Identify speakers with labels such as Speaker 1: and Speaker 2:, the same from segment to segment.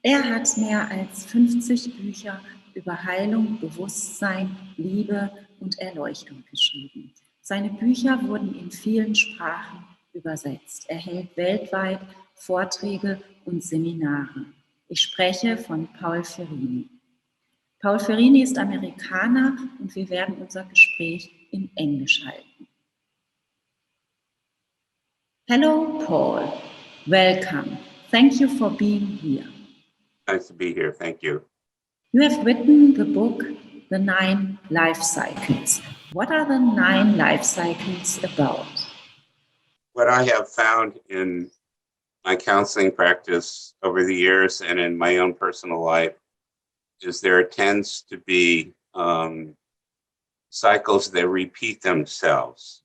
Speaker 1: Er hat mehr als 50 Bücher über Heilung, Bewusstsein, Liebe und Erleuchtung geschrieben. Seine Bücher wurden in vielen Sprachen übersetzt. Er hält weltweit Vorträge und Seminare. Ich spreche von Paul Ferrini. Paul Ferrini ist Amerikaner und wir werden unser Gespräch in Englisch halten. Hello, Paul. Welcome. Thank you for being here.
Speaker 2: Nice to be here. Thank you.
Speaker 1: You have written the book, The 9 Life Cycles. What are the 9 life cycles about?
Speaker 2: What I have found in my counseling practice over the years and in my own personal life is there tends to be cycles that repeat themselves.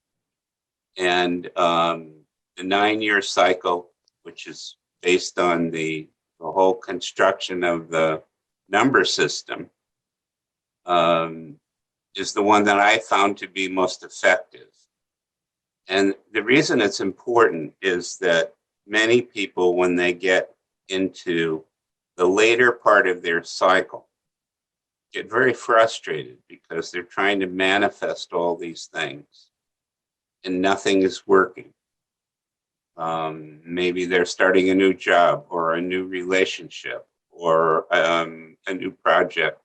Speaker 2: And the 9-year cycle, which is based on the whole construction of the number system, is the one that I found to be most effective. And the reason it's important is that many people, when they get into the later part of their cycle, get very frustrated because they're trying to manifest all these things and nothing is working. Maybe they're starting a new job or a new relationship or a new project,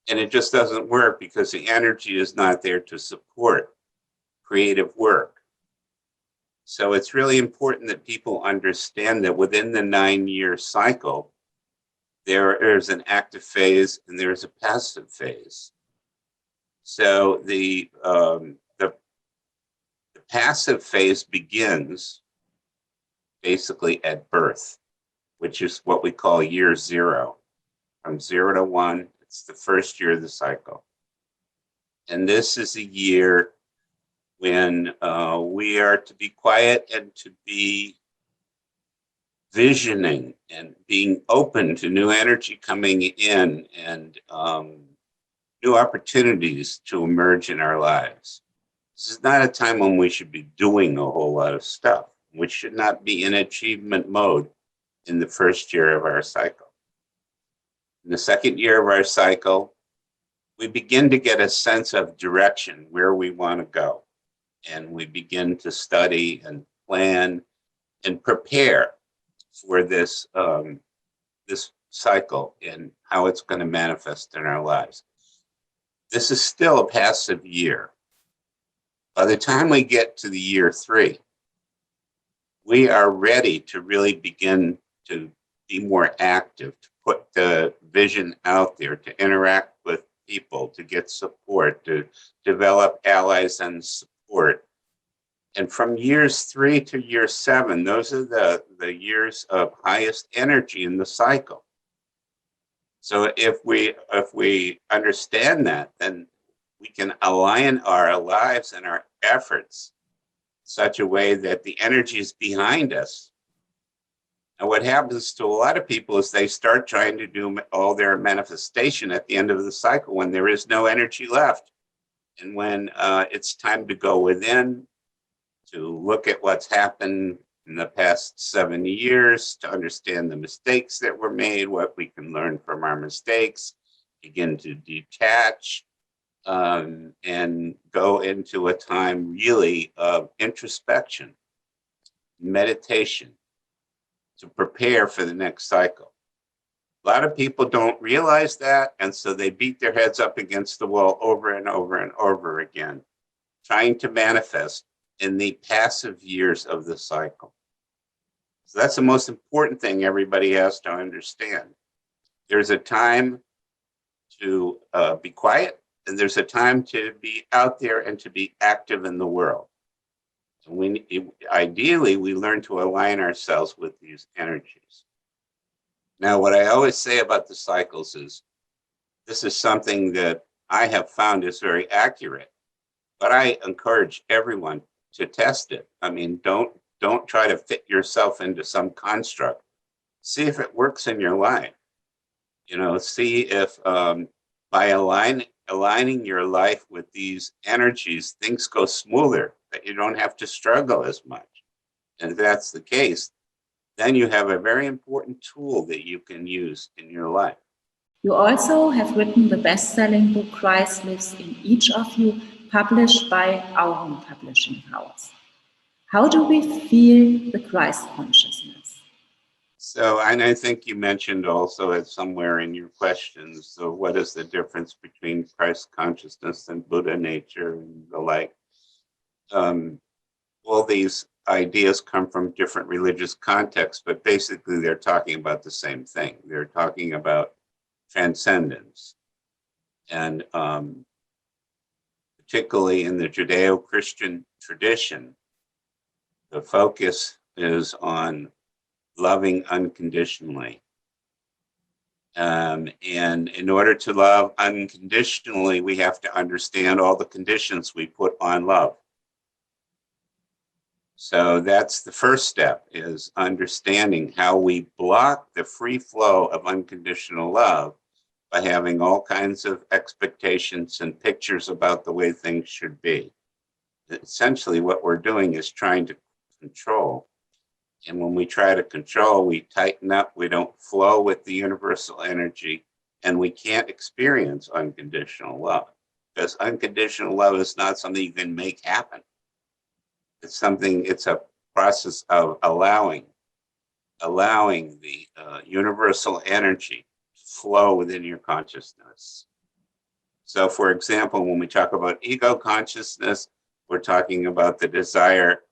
Speaker 2: and it just doesn't work because the energy is not there to support creative work. So it's really important that people understand that within the 9-year cycle, there is an active phase and there's a passive phase. So the passive phase begins basically at birth, which is what we call year 0. From 0 to 1, it's the first year of the cycle. And this is a year when we are to be quiet and to be visioning and being open to new energy coming in and new opportunities to emerge in our lives. This is not a time when we should be doing a whole lot of stuff. We should not be in achievement mode in the first year of our cycle. In the second year of our cycle, we begin to get a sense of direction, where we want to go. And we begin to study and plan and prepare for this, this cycle and how it's going to manifest in our lives. This is still a passive year. By the time we get to the year 3, we are ready to really begin to be more active, to put the vision out there, to interact with people, to get support, to develop allies and support. And from years 3 to year 7, those are the years of highest energy in the cycle. So if we understand that, then we can align our lives and our efforts in such a way that the energy is behind us. And what happens to a lot of people is they start trying to do all their manifestation at the end of the cycle when there is no energy left. And when it's time to go within, to look at what's happened in the past 7 years, to understand the mistakes that were made, what we can learn from our mistakes, begin to detach, and go into a time really of introspection, meditation, to prepare for the next cycle. A lot of people don't realize that, and so they beat their heads up against the wall over and over and over again, trying to manifest in the passive years of the cycle. So that's the most important thing everybody has to understand. There's a time to be quiet, and there's a time to be out there and to be active in the world. So ideally, we learn to align ourselves with these energies. Now, what I always say about the cycles is, this is something that I have found is very accurate, but I encourage everyone to test it. I mean, don't try to fit yourself into some construct. See if it works in your life. You know, see if by aligning your life with these energies, things go smoother, that you don't have to struggle as much. And if that's the case, then you have a very important tool that you can use in your life.
Speaker 1: You also have written the best-selling book Christ Lives in Each of You, published by our own publishing house. How do we feel the Christ consciousness?
Speaker 2: So, and I think you mentioned also it somewhere in your questions, so what is the difference between Christ consciousness and Buddha nature and the like? All these ideas come from different religious contexts, but basically they're talking about the same thing. They're talking about transcendence. And particularly in the Judeo-Christian tradition, the focus is on loving unconditionally. And in order to love unconditionally, we have to understand all the conditions we put on love. So that's the first step, is understanding how we block the free flow of unconditional love by having all kinds of expectations and pictures about the way things should be. Essentially, what we're doing is trying to control. And when we try to control, we tighten up, we don't flow with the universal energy, and we can't experience unconditional love. Because unconditional love is not something you can make happen. It's a process of allowing the universal energy to flow within your consciousness. So, for example, when we talk about ego consciousness, we're talking about the desire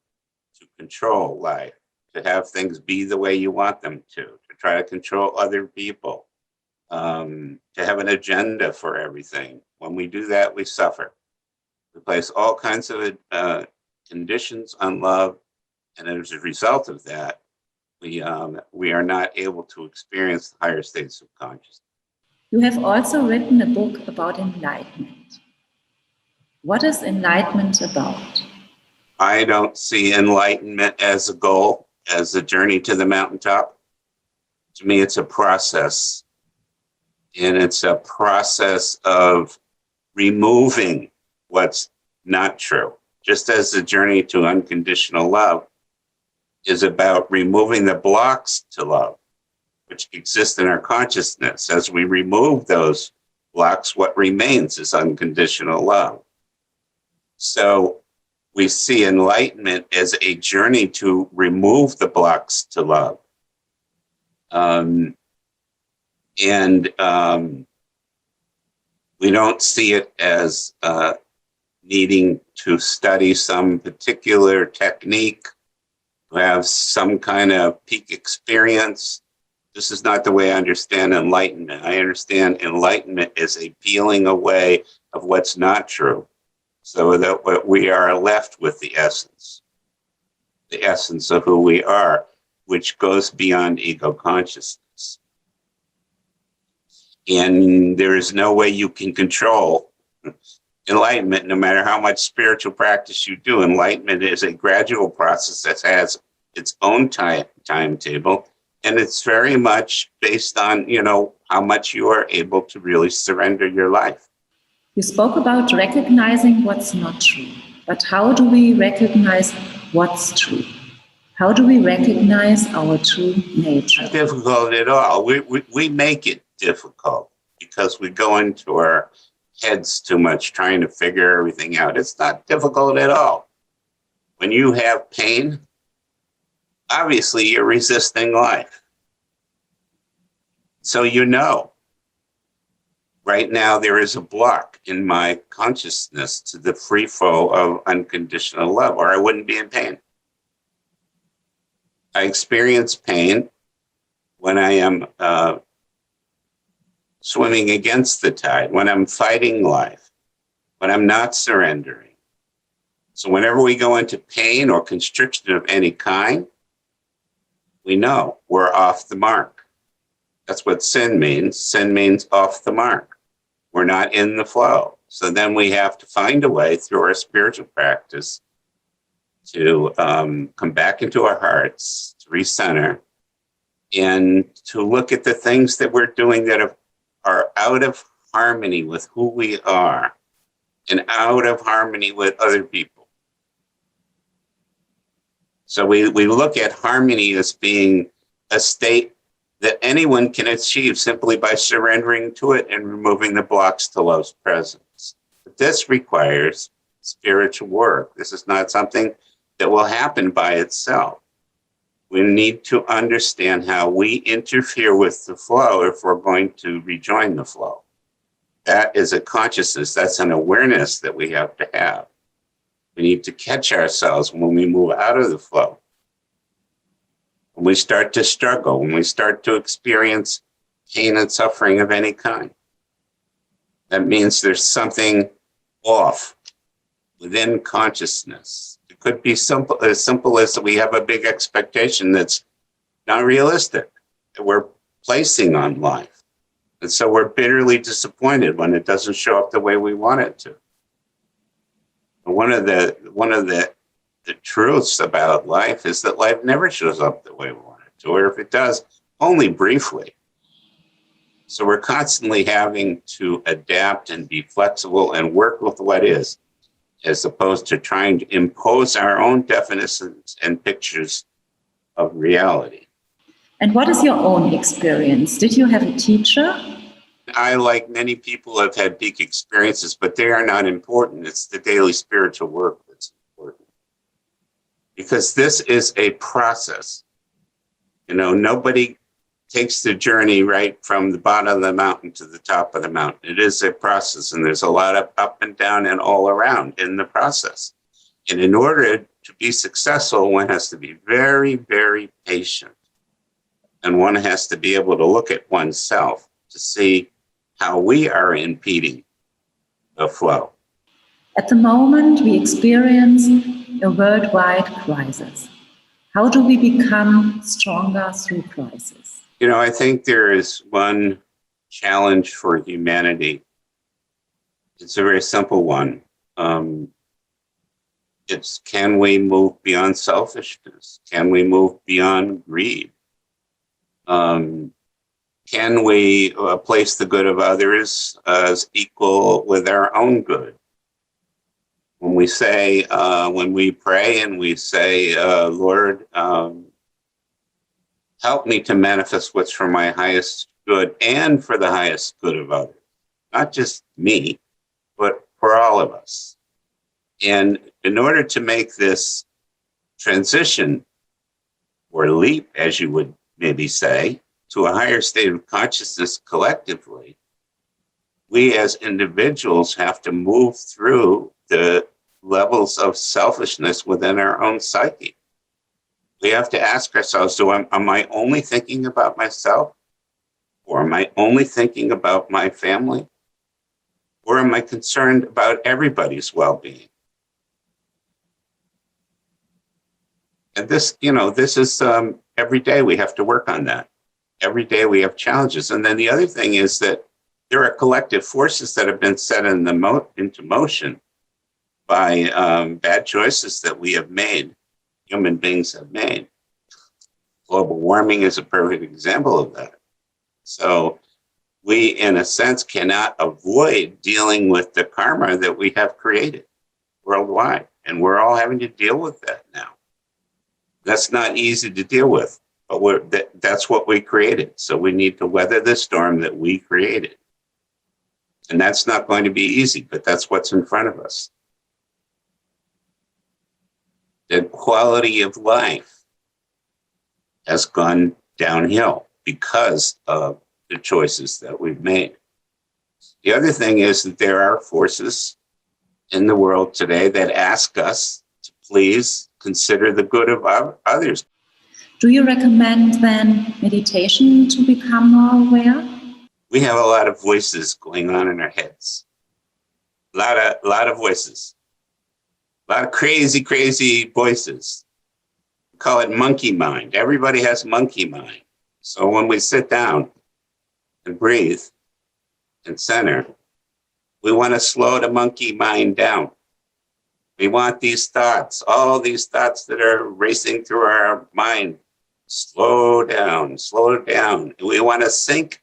Speaker 2: to control life, to have things be the way you want them to try to control other people, to have an agenda for everything. When we do that, we suffer. We place all kinds of conditions on love, and as a result of that, we are not able to experience the higher states of consciousness.
Speaker 1: You have also written a book about enlightenment. What is enlightenment about?
Speaker 2: I don't see enlightenment as a goal, as a journey to the mountaintop. To me, it's a process, and it's a process of removing what's not true. Just as the journey to unconditional love is about removing the blocks to love, which exist in our consciousness. As we remove those blocks, what remains is unconditional love. So we see enlightenment as a journey to remove the blocks to love. We don't see it as needing to study some particular technique, to have some kind of peak experience. This is not the way I understand enlightenment. I understand enlightenment as a peeling away of what's not true, so that we are left with the essence of who we are, which goes beyond ego consciousness. And there is no way you can control enlightenment, no matter how much spiritual practice you do. Enlightenment is a gradual process that has its own timetable, and it's very much based on, how much you are able to really surrender your life.
Speaker 1: You spoke about recognizing what's not true, but how do we recognize what's true? How do we recognize our true nature?
Speaker 2: Not difficult at all. We make it difficult because we go into our heads too much trying to figure everything out. It's not difficult at all. When you have pain, obviously you're resisting life. So right now there is a block in my consciousness to the free flow of unconditional love, or I wouldn't be in pain. I experience pain when I am swimming against the tide, when I'm fighting life, when I'm not surrendering. So whenever we go into pain or constriction of any kind, we know we're off the mark. That's what sin means. Sin means off the mark. We're not in the flow. So then we have to find a way through our spiritual practice to come back into our hearts, to recenter, and to look at the things that we're doing that are out of harmony with who we are and out of harmony with other people. So we look at harmony as being a state that anyone can achieve simply by surrendering to it and removing the blocks to love's presence. But this requires spiritual work. This is not something that will happen by itself. We need to understand how we interfere with the flow if we're going to rejoin the flow. That is a consciousness, that's an awareness that we have to have. We need to catch ourselves when we move out of the flow. When we start to struggle, when we start to experience pain and suffering of any kind. That means there's something off within consciousness. It could be simple as that we have a big expectation that's not realistic, that we're placing on life. And so we're bitterly disappointed when it doesn't show up the way we want it to. One of the truths about life is that life never shows up the way we want it to, or if it does, only briefly. So we're constantly having to adapt and be flexible and work with what is, as opposed to trying to impose our own definitions and pictures of reality.
Speaker 1: And what is your own experience? Did you have a teacher?
Speaker 2: I, like many people, have had big experiences, but they are not important. It's the daily spiritual work that's important. Because this is a process. You know, nobody takes the journey right from the bottom of the mountain to the top of the mountain. It is a process, and there's a lot of up and down and all around in the process. And in order to be successful, one has to be very, very patient. And one has to be able to look at oneself to see how we are impeding the flow.
Speaker 1: At the moment, we experience a worldwide crisis. How do we become stronger through crisis?
Speaker 2: You know, I think there is one challenge for humanity. It's a very simple one. It's, can we move beyond selfishness? Can we move beyond greed? Can we place the good of others as equal with our own good? When we say, when we pray and we say, Lord, help me to manifest what's for my highest good and for the highest good of others, not just me, but for all of us. And in order to make this transition or leap, as you would maybe say, to a higher state of consciousness collectively, we as individuals have to move through the levels of selfishness within our own psyche. We have to ask ourselves, am I only thinking about myself? Or am I only thinking about my family? Or am I concerned about everybody's well-being? And this, you know, this is every day we have to work on that. Every day we have challenges. And then the other thing is that there are collective forces that have been set into motion by bad choices that we have made, human beings have made. Global warming is a perfect example of that. So we, in a sense, cannot avoid dealing with the karma that we have created worldwide. And we're all having to deal with that now. That's not easy to deal with, but that's what we created. So we need to weather the storm that we created. And that's not going to be easy, but that's what's in front of us. The quality of life has gone downhill because of the choices that we've made. The other thing is that there are forces in the world today that ask us to please consider the good of others.
Speaker 1: Do you recommend then meditation to become more aware?
Speaker 2: We have a lot of voices going on in our heads. A lot of voices. A lot of crazy, crazy voices. We call it monkey mind. Everybody has monkey mind. So when we sit down and breathe and center, we want to slow the monkey mind down. We want these thoughts, all these thoughts that are racing through our mind, slow down, slow down. We want to sink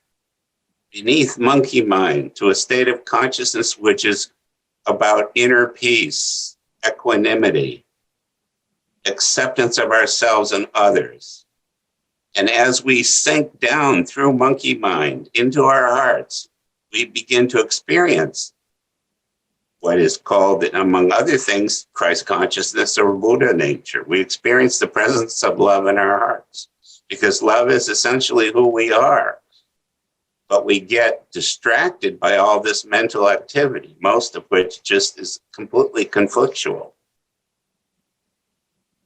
Speaker 2: beneath monkey mind to a state of consciousness which is about inner peace, equanimity, acceptance of ourselves and others. And as we sink down through monkey mind into our hearts, we begin to experience what is called, among other things, Christ consciousness or Buddha nature. We experience the presence of love in our hearts because love is essentially who we are. But we get distracted by all this mental activity, most of which just is completely conflictual.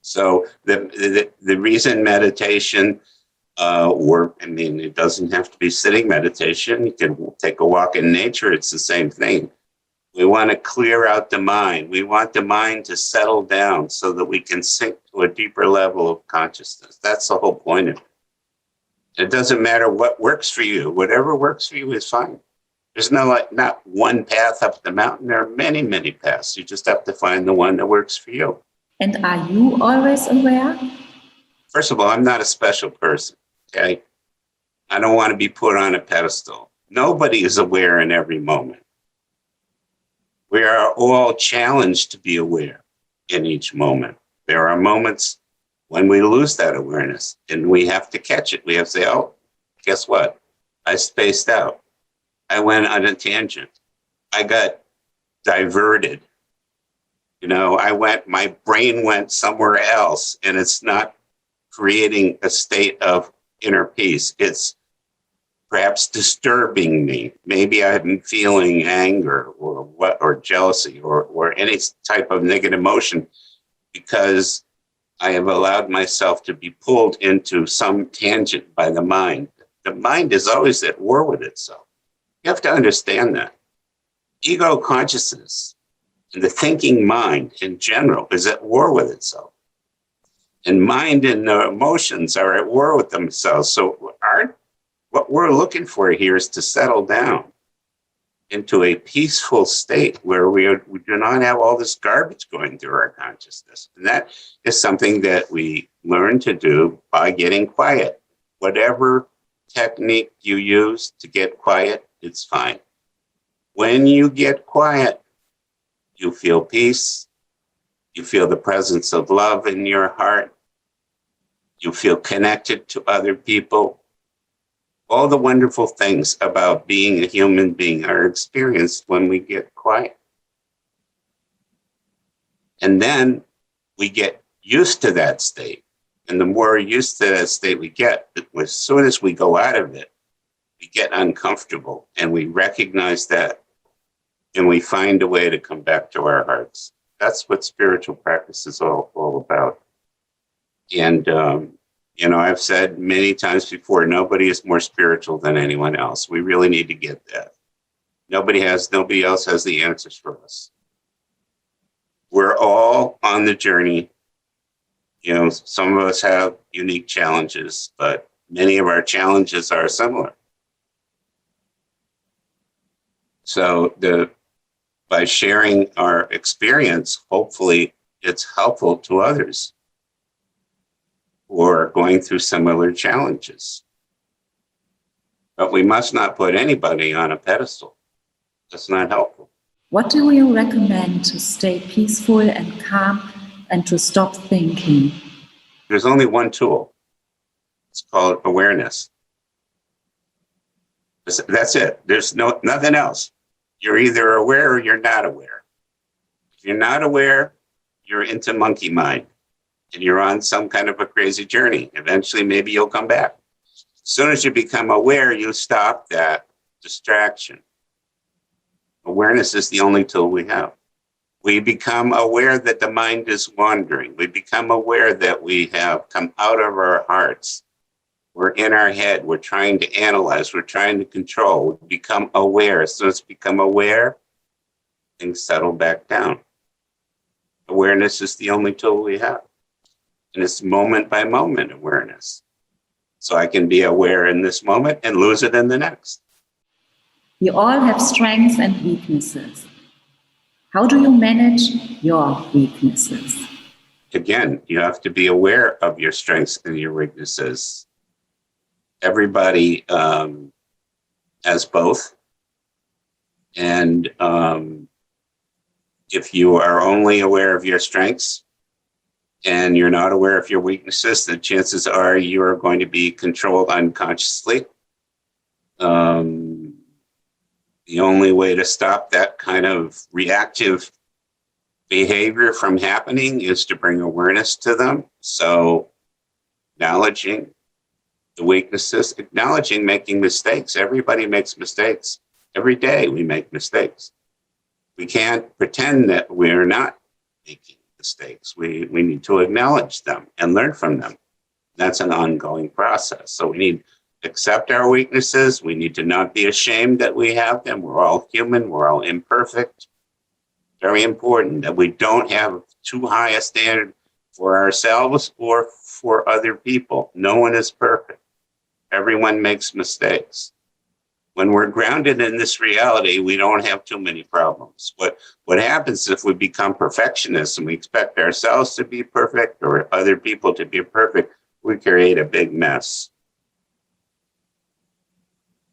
Speaker 2: So the reason meditation, it doesn't have to be sitting meditation. You can take a walk in nature. It's the same thing. We want to clear out the mind. We want the mind to settle down so that we can sink to a deeper level of consciousness. That's the whole point of it. It doesn't matter what works for you. Whatever works for you is fine. There's not one path up the mountain. There are many, many paths. You just have to find the one that works for you.
Speaker 1: And are you always aware?
Speaker 2: First of all, I'm not a special person, okay? I don't want to be put on a pedestal. Nobody is aware in every moment. We are all challenged to be aware in each moment. There are moments when we lose that awareness and we have to catch it. We have to say, oh, guess what? I spaced out. I went on a tangent. I got diverted. My brain went somewhere else, and it's not creating a state of inner peace. It's perhaps disturbing me. Maybe I'm feeling anger or jealousy or any type of negative emotion because I have allowed myself to be pulled into some tangent by the mind. The mind is always at war with itself. You have to understand that. Ego consciousness and the thinking mind in general is at war with itself. And mind and the emotions are at war with themselves. So what we're looking for here is to settle down into a peaceful state where we do not have all this garbage going through our consciousness. And that is something that we learn to do by getting quiet. Whatever technique you use to get quiet, it's fine. When you get quiet, you feel peace. You feel the presence of love in your heart. You feel connected to other people. All the wonderful things about being a human being are experienced when we get quiet. And then we get used to that state. And the more used to that state we get, as soon as we go out of it, we get uncomfortable and we recognize that and we find a way to come back to our hearts. That's what spiritual practice is all about. And, I've said many times before, nobody is more spiritual than anyone else. We really need to get that. Nobody else has the answers for us. We're all on the journey. Some of us have unique challenges, but many of our challenges are similar. So by sharing our experience, hopefully it's helpful to others who are going through similar challenges. But we must not put anybody on a pedestal. That's not helpful.
Speaker 1: What do you recommend to stay peaceful and calm and to stop thinking?
Speaker 2: There's only one tool. It's called awareness. That's it. There's nothing else. You're either aware or you're not aware. If you're not aware, you're into monkey mind and you're on some kind of a crazy journey. Eventually, maybe you'll come back. As soon as you become aware, you stop that distraction. Awareness is the only tool we have. We become aware that the mind is wandering. We become aware that we have come out of our hearts. We're in our head. We're trying to analyze. We're trying to control. We become aware. As soon as we become aware, things settle back down. Awareness is the only tool we have. And it's moment by moment awareness. So I can be aware in this moment and lose it in the next.
Speaker 1: We all have strengths and weaknesses. How do you manage your weaknesses?
Speaker 2: Again, you have to be aware of your strengths and your weaknesses. Everybody has both. And if you are only aware of your strengths, and you're not aware of your weaknesses, the chances are you are going to be controlled unconsciously. The only way to stop that kind of reactive behavior from happening is to bring awareness to them. So acknowledging the weaknesses, acknowledging making mistakes. Everybody makes mistakes. Every day we make mistakes. We can't pretend that we're not making mistakes. We need to acknowledge them and learn from them. That's an ongoing process. So we need to accept our weaknesses. We need to not be ashamed that we have them. We're all human. We're all imperfect. Very important that we don't have too high a standard for ourselves or for other people. No one is perfect. Everyone makes mistakes. When we're grounded in this reality, we don't have too many problems. What happens if we become perfectionists and we expect ourselves to be perfect or other people to be perfect, we create a big mess.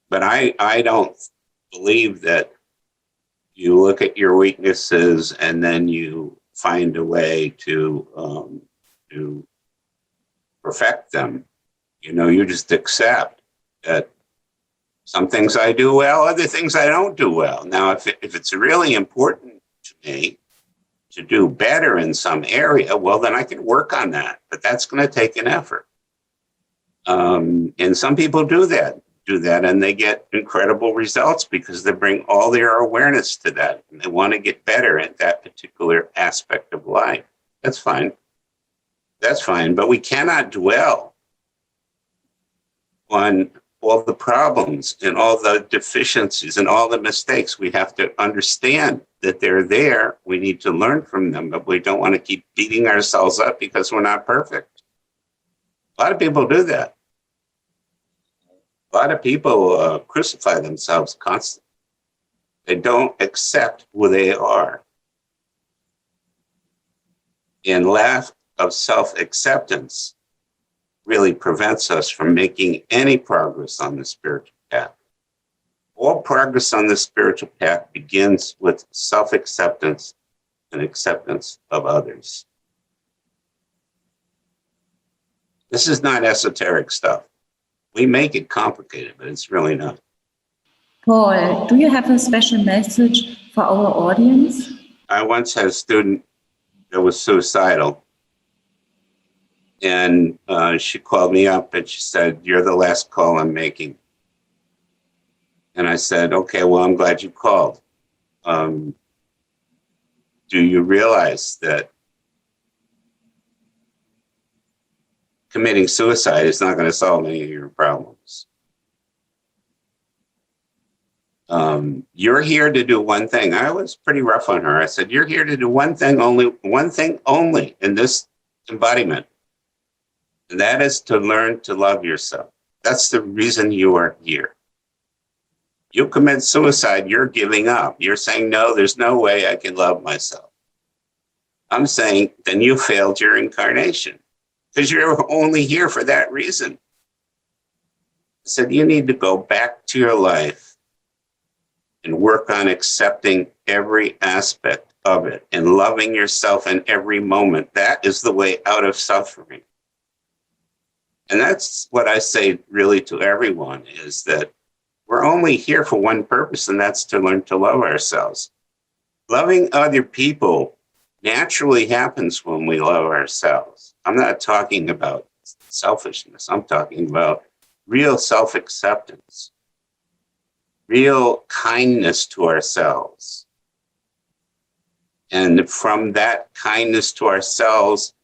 Speaker 2: But I don't believe that you look at your weaknesses and then you find a way to perfect them. You just accept that some things I do well, other things I don't do well. Now, if it's really important to me to do better in some area, well, then I can work on that. But that's going to take an effort. And some people do that, and they get incredible results because they bring all their awareness to that. And they want to get better at that particular aspect of life. That's fine. That's fine. But we cannot dwell on all the problems and all the deficiencies and all the mistakes. We have to understand that they're there. We need to learn from them, but we don't want to keep beating ourselves up because we're not perfect. A lot of people do that. A lot of people crucify themselves constantly. They don't accept who they are. And lack of self-acceptance really prevents us from making any progress on the spiritual path. All progress on the spiritual path begins with self-acceptance and acceptance of others. This is not esoteric stuff. We make it complicated, but it's really not.
Speaker 1: Paul, do you have a special message for our audience?
Speaker 2: I once had a student that was suicidal. And she called me up and she said, "You're the last call I'm making." And I said, "Okay, well, I'm glad you called. Do you realize that committing suicide is not going to solve any of your problems? You're here to do one thing." I was pretty rough on her. I said, "You're here to do one thing only in this embodiment. And that is to learn to love yourself. That's the reason you are here. You commit suicide, you're giving up. You're saying, no, there's no way I can love myself. I'm saying, then you failed your incarnation because you're only here for that reason." I said, you need to go back to your life and work on accepting every aspect of it and loving yourself in every moment. That is the way out of suffering. And that's what I say really to everyone, is that we're only here for one purpose, and that's to learn to love ourselves. Loving other people naturally happens when we love ourselves. I'm not talking about selfishness. I'm talking about real self-acceptance, real kindness to ourselves. And from that kindness to ourselves,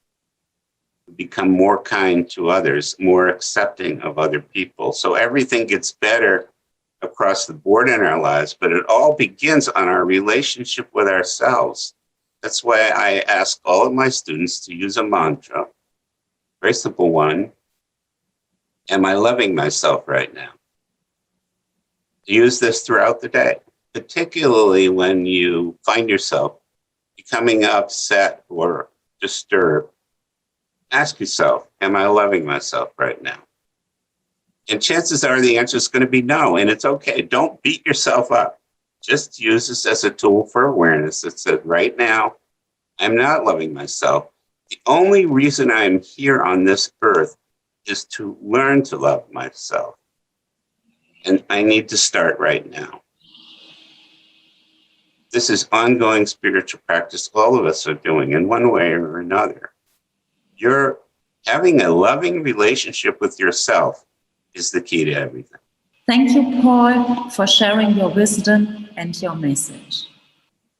Speaker 2: become more kind to others, more accepting of other people. So everything gets better across the board in our lives, but it all begins on our relationship with ourselves. That's why I ask all of my students to use a mantra, very simple one. Am I loving myself right now? Use this throughout the day, particularly when you find yourself becoming upset or disturbed. Ask yourself, am I loving myself right now? And chances are the answer is going to be no, and it's okay. Don't beat yourself up. Just use this as a tool for awareness that said, right now, I'm not loving myself. The only reason I'm here on this earth is to learn to love myself. And I need to start right now. This is ongoing spiritual practice all of us are doing in one way or another. You're having a loving relationship with yourself is the key to everything.
Speaker 1: Thank you, Paul, for sharing your wisdom and your message.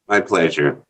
Speaker 2: My pleasure.